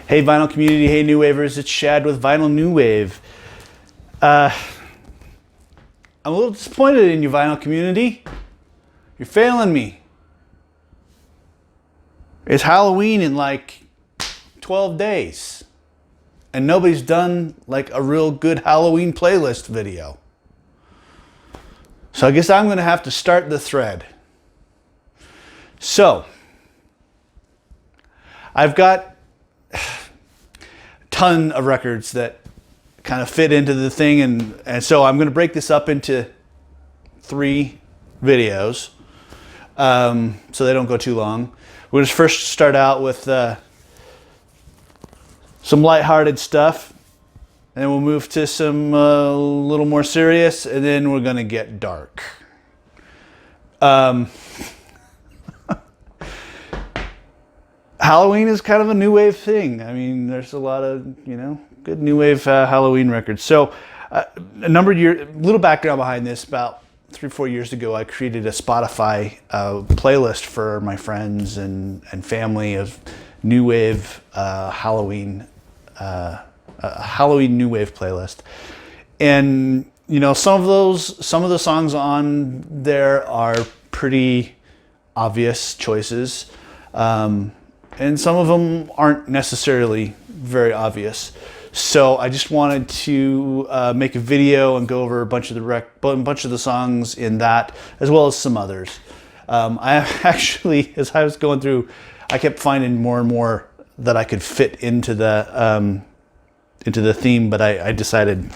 Hey vinyl community, hey new wavers, it's Shad with Vinyl New Wave. I'm a little disappointed in you vinyl community. You're failing me. It's Halloween in like 12 days. And nobody's done like a real good Halloween playlist video. So I guess I'm gonna have to start the thread. So, I've got a ton of records that kind of fit into the thing, and so I'm going to break this up into 3 videos so they don't go too long. We're going to first start out with some lighthearted stuff, and then we'll move to some a little more serious, and then we're going to get dark. Halloween is kind of a new wave thing. I mean, there's a lot of, good new wave Halloween records. So a little background behind this, about 3-4 years ago, I created a Spotify playlist for my friends and family of new wave Halloween, Halloween new wave playlist. And, some of the songs on there are pretty obvious choices. And some of them aren't necessarily very obvious. So I just wanted to make a video and go over a bunch of the songs in that, as well as some others. I actually, as I was going through, I kept finding more and more that I could fit into the theme, but I decided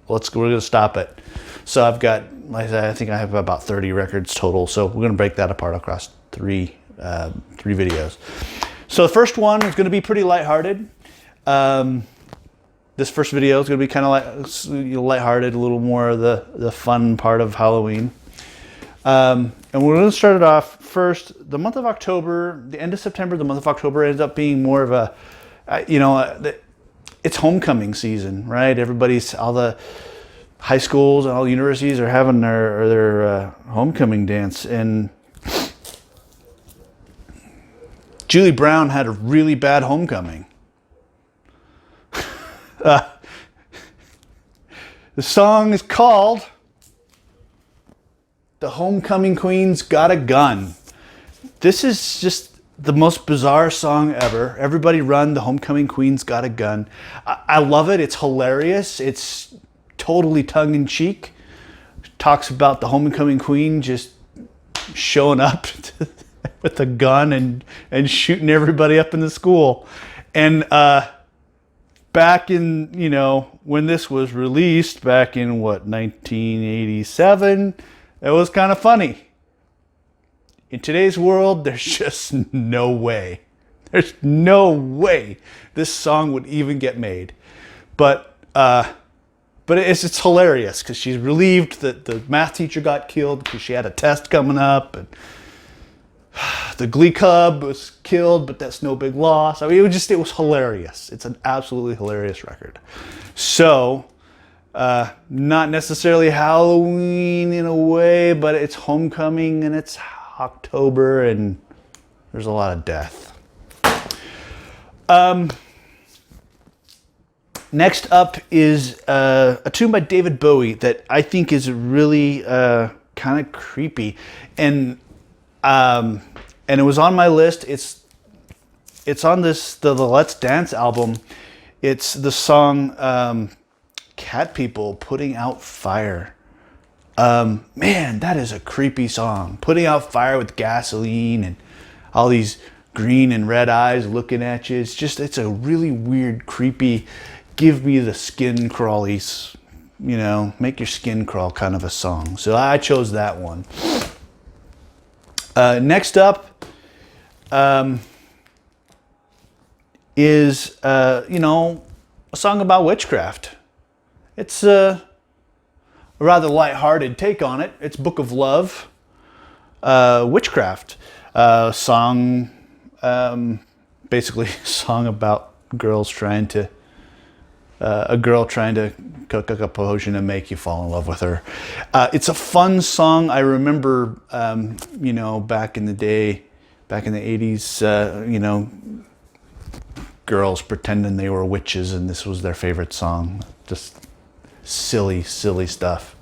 we're going to stop it. So I've got, like I said, I think I have about 30 records total. So we're going to break that apart across three videos. So the first one is going to be pretty lighthearted. This first video is going to be kind of lighthearted, a little more of the fun part of Halloween. And we're going to start it off first. The month of October, the end of September, the month of October ends up being more of a, it's homecoming season, right? All the high schools and all the universities are having their homecoming dance, and Julie Brown had a really bad homecoming. The song is called "The Homecoming Queen's Got a Gun." This is just the most bizarre song ever. Everybody run, the homecoming queen's got a gun. I love it. It's hilarious. It's totally tongue-in-cheek. Talks about the homecoming queen just showing up with a gun and shooting everybody up in the school. And back in, when this was released, back in 1987, it was kind of funny. In today's world, there's just no way. There's no way this song would even get made. But it's hilarious because she's relieved that the math teacher got killed because she had a test coming up, and the Glee Club was killed, but that's no big loss. I mean, it was hilarious. It's an absolutely hilarious record. So, not necessarily Halloween in a way, but it's homecoming and it's October and there's a lot of death. Next up is a tune by David Bowie that I think is really kind of creepy, and it was on my list. It's on the Let's Dance album. It's the song Cat People, Putting Out Fire. Man, that is a creepy song. Putting out fire with gasoline and all these green and red eyes looking at you. It's a really weird, creepy, give me the skin crawlies, make your skin crawl kind of a song. So I chose that one. Next up is, a song about witchcraft. It's a rather lighthearted take on it. It's Book of Love, Witchcraft. Song, basically a song about a girl trying to cook a potion and make you fall in love with her. It's a fun song. I remember, back in the day, back in the 80s, girls pretending they were witches and this was their favorite song. Just silly, silly stuff.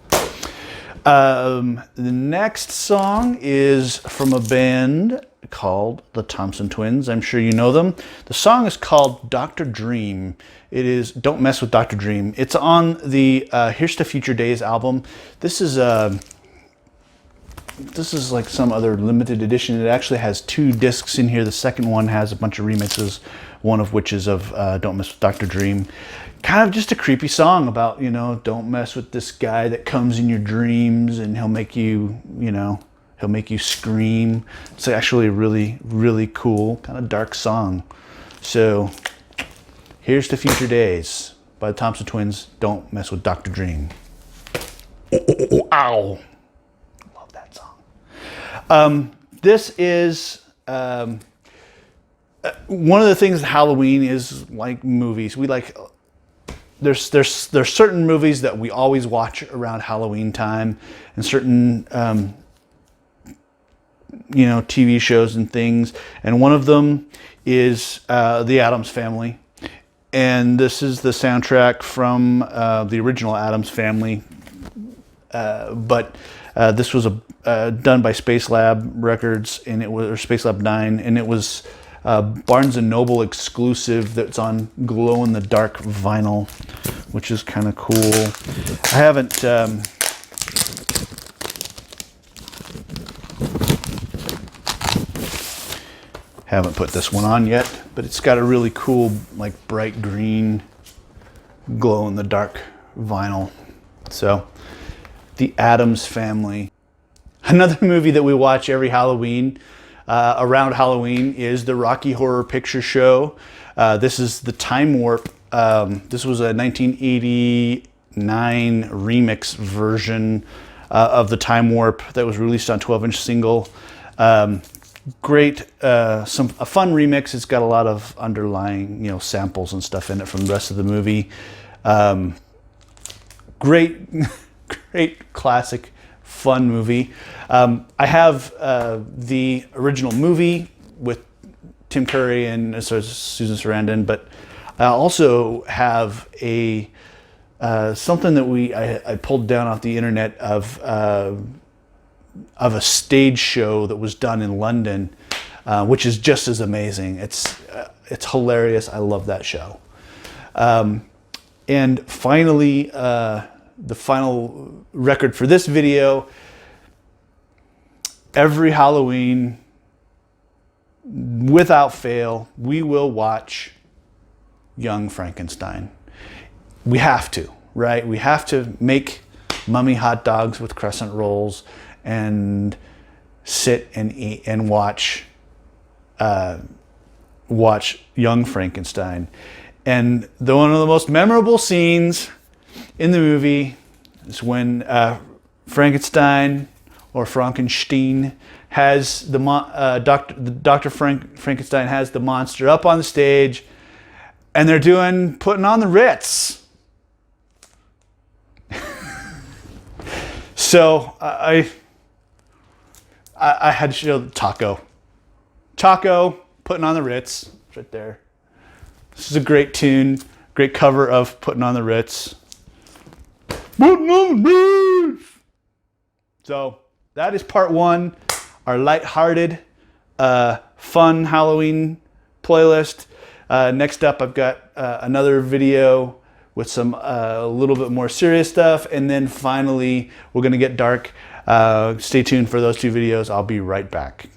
The next song is from a band called the Thompson Twins. I'm sure you know them. The song is called Dr. Dream. It is Don't Mess with Dr. Dream. It's on the Here's to Future Days album. This is like some other limited edition. It actually has 2 discs in here. The second one has a bunch of remixes, one of which is of Don't Mess with Dr. Dream. Kind of just a creepy song about, you know, don't mess with this guy that comes in your dreams and he'll make you, you know, he'll make you scream. It's actually a really, really cool, kind of dark song. So, Here's to Future Days by the Thompson Twins. Don't Mess with Dr. Dream. Ow. Love that song. This is one of the things that Halloween is like movies. We like... There's certain movies that we always watch around Halloween time, and certain you know, TV shows and things. And one of them is the Addams Family, and this is the soundtrack from the original Addams Family. But this was done by Space Lab Records, and it was, or Space Lab 9, and it was Barnes & Noble exclusive that's on glow-in-the-dark vinyl, which is kind of cool. I haven't put this one on yet, but it's got a really cool, like, bright green glow-in-the-dark vinyl. So, the Addams Family. Another movie that we watch every Halloween, around Halloween, is the Rocky Horror Picture Show. This is the Time Warp. This was a 1989 remix version of the Time Warp that was released on 12-inch single. Great, a fun remix. It's got a lot of underlying, you know, samples and stuff in it from the rest of the movie. Great, great classic, fun movie. I have the original movie with Tim Curry and Susan Sarandon, but I also have a something that I pulled down off the internet of a stage show that was done in London, which is just as amazing. It's hilarious. I love that show. And finally, the final record for this video. Every Halloween, without fail, we will watch Young Frankenstein. We have to, right? We have to make mummy hot dogs with crescent rolls and sit and eat and watch Young Frankenstein. And one of the most memorable scenes in the movie is when Frankenstein, or Frankenstein, has Dr. Frankenstein has the monster up on the stage, and they're putting on the Ritz. So I had to show Taco putting on the Ritz right there. This is a great tune, great cover of Putting on the Ritz. Putting on the Ritz. So that is part 1, our lighthearted, fun Halloween playlist. Next up, I've got another video with some a little bit more serious stuff, and then finally we're gonna get dark. Stay tuned for those 2 videos. I'll be right back.